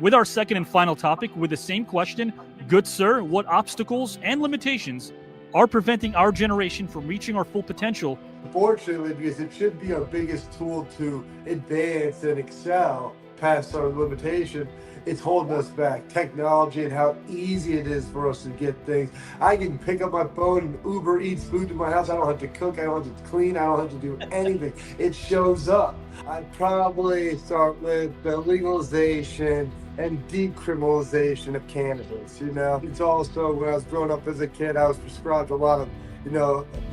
with our second and final topic with the same question. Good sir, what obstacles and limitations are preventing our generation from reaching our full potential? Fortunately, because it should be our biggest tool to advance and excel past our limitation, it's holding us back. Technology and how easy it is for us to get things. I can pick up my phone and Uber Eats food to my house. I don't have to cook. I don't have to clean. I don't have to do anything. It shows up. I'd probably start with the legalization and decriminalization of cannabis. It's also, when I was growing up as a kid, I was prescribed a lot of,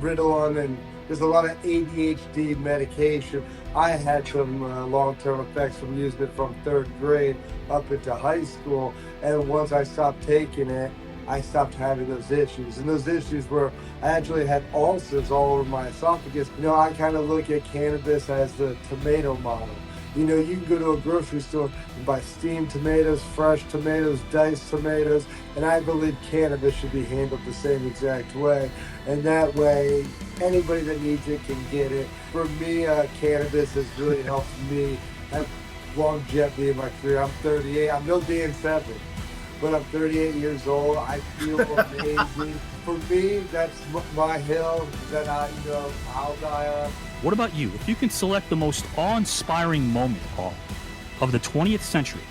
Riddle and there's a lot of ADHD medication. I had some long-term effects from using it from 3rd grade up into high school. And once I stopped taking it, I stopped having those issues. And those issues were, I actually had ulcers all over my esophagus. I kind of look at cannabis as the tomato model. You can go to a grocery store and buy steamed tomatoes, fresh tomatoes, diced tomatoes, and I believe cannabis should be handled the same exact way. And that way, anybody that needs it can get it. For me, cannabis has really helped me have longevity in my career. I'm 38. I'm no Dan Severn, but I'm 38 years old. I feel amazing. For me, that's my hill that I'll die on. What about you? If you can select the most awe-inspiring moment, Paul, of the 20th century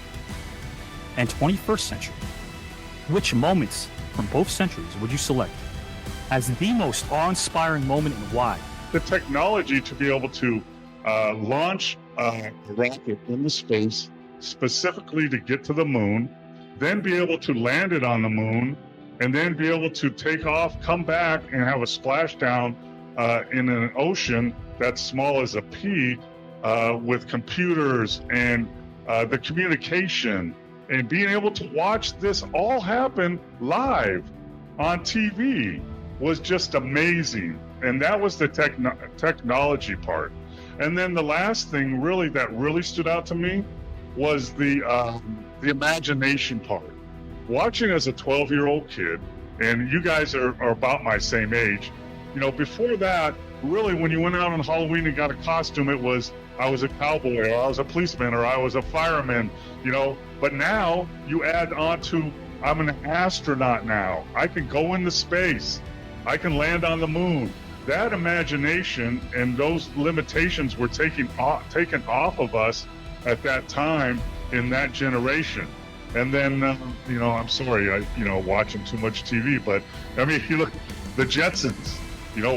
and 21st century, which moments from both centuries would you select as the most awe-inspiring moment and why? The technology to be able to launch a rocket into space specifically to get to the moon, then be able to land it on the moon, and then be able to take off, come back, and have a splashdown in an ocean that's small as a pea, with computers and the communication, and being able to watch this all happen live on TV was just amazing. And that was the technology part. And then the last thing that really stood out to me was the imagination part. Watching as a 12-year-old kid, and you guys are about my same age, before that, really, when you went out on Halloween and got a costume, it was, I was a cowboy, or I was a policeman, or I was a fireman, But now you add on to, I'm an astronaut now. I can go into space. I can land on the moon. That imagination and those limitations were taken off of us at that time in that generation. And then, I'm sorry, watching too much TV, but you look, the Jetsons,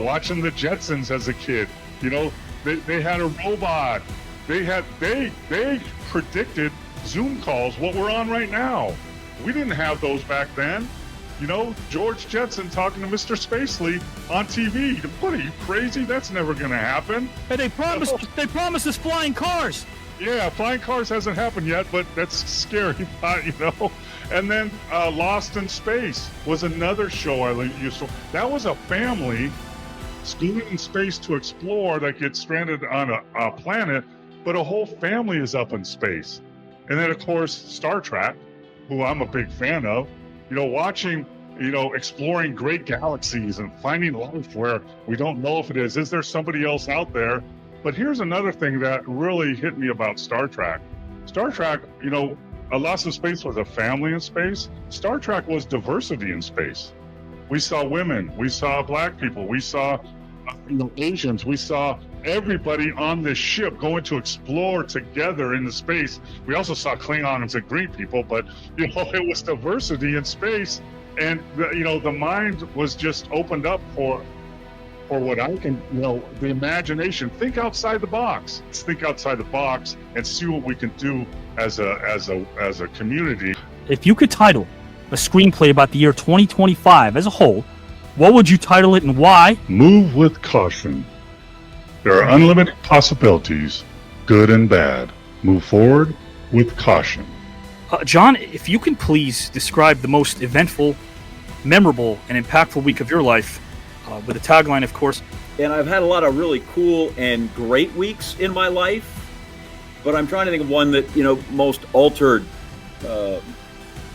watching the Jetsons as a kid, they had a robot. They predicted Zoom calls, what we're on right now. We didn't have those back then. George Jetson talking to Mr. Spacely on TV. What, are you crazy? That's never going to happen. Hey, they promised us flying cars. Yeah, flying cars hasn't happened yet, but that's scary, And then Lost in Space was another show I used to. That was a family going in space to explore that gets stranded on a planet, but a whole family is up in space. And then, of course, Star Trek, who I'm a big fan of, watching, exploring great galaxies and finding life where we don't know if it is. Is there somebody else out there? But here's another thing that really hit me about Star Trek. Star Trek, Lost in Space was a family in space. Star Trek was diversity in space. We saw women, we saw black people, we saw Asians, we saw everybody on this ship going to explore together in the space. We also saw Klingons and green people, but it was diversity in space, and the mind was just opened up for what I can, the imagination. Think outside the box. Let's think outside the box and see what we can do as a community. If you could title a screenplay about the year 2025 as a whole, what would you title it and why? Move with caution. There are unlimited possibilities, good and bad. Move forward with caution. John, if you can please describe the most eventful, memorable, and impactful week of your life, with a tagline, of course. And I've had a lot of really cool and great weeks in my life, but I'm trying to think of one that, most altered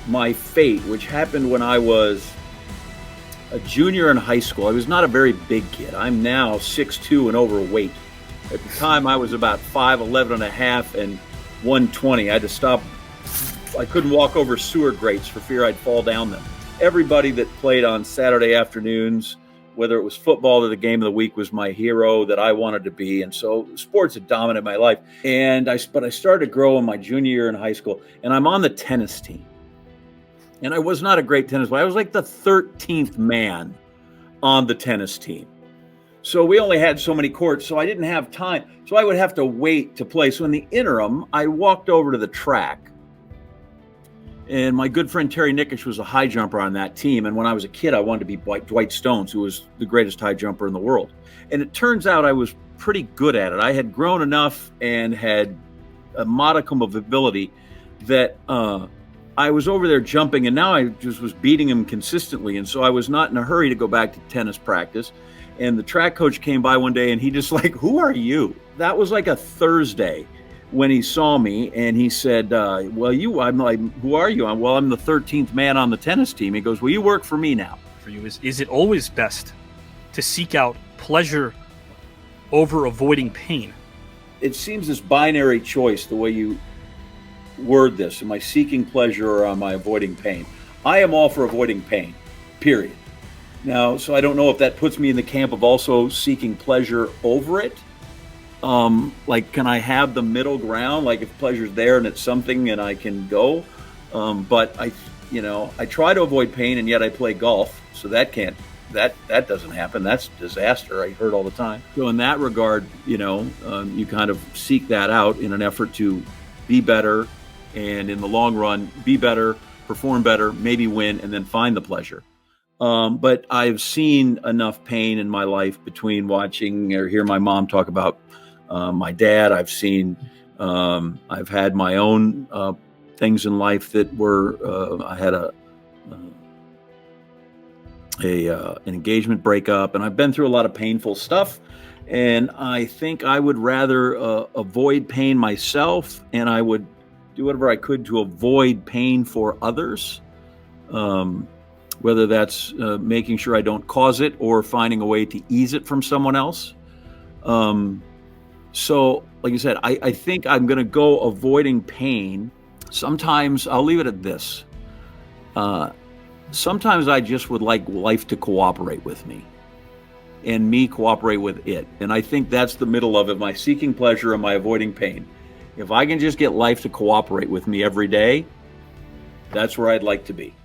my fate, which happened when I was a junior in high school. I was not a very big kid. I'm now 6'2" and overweight. At the time, I was about 5'11 and a half and 120. I had to stop I couldn't walk over sewer grates for fear I'd fall down them. Everybody that played on Saturday afternoons, whether it was football or the game of the week, was my hero that I wanted to be. And so sports had dominated my life. But I started to grow in my junior year in high school, and I'm on the tennis team. And I was not a great tennis player. I was like the 13th man on the tennis team. So we only had so many courts, so I didn't have time. So I would have to wait to play. So in the interim, I walked over to the track. And my good friend Terry Nickish was a high jumper on that team. And when I was a kid, I wanted to be like Dwight Stones, who was the greatest high jumper in the world. And it turns out I was pretty good at it. I had grown enough and had a modicum of ability that I was over there jumping, and now I just was beating him consistently. And so I was not in a hurry to go back to tennis practice. And the track coach came by one day, and he just like, "Who are you?" That was like a Thursday when he saw me, and he said, I'm like, "Who are you?" I'm the 13th man on the tennis team. He goes, "Well, you work for me now." For you, is it always best to seek out pleasure over avoiding pain? It seems this binary choice, the way you word this. Am I seeking pleasure or am I avoiding pain? I am all for avoiding pain, period. Now, so I don't know if that puts me in the camp of also seeking pleasure over it. Like, can I have the middle ground? Like, if pleasure's there and it's something and I can go. But I try to avoid pain, and yet I play golf. So that doesn't happen. That's disaster. I heard all the time. So in that regard, you kind of seek that out in an effort to be better, and in the long run, be better, perform better, maybe win, and then find the pleasure. But I've seen enough pain in my life between watching or hear my mom talk about my dad. I've had my own things in life that were, I had an engagement breakup, and I've been through a lot of painful stuff. And I think I would rather avoid pain myself, and I would do whatever I could to avoid pain for others, whether that's making sure I don't cause it or finding a way to ease it from someone else. So, like I said, I think I'm going to go avoiding pain. Sometimes, I'll leave it at this. Sometimes I just would like life to cooperate with me, and me cooperate with it. And I think that's the middle of it. Am I seeking pleasure? Am I avoiding pain? If I can just get life to cooperate with me every day, that's where I'd like to be.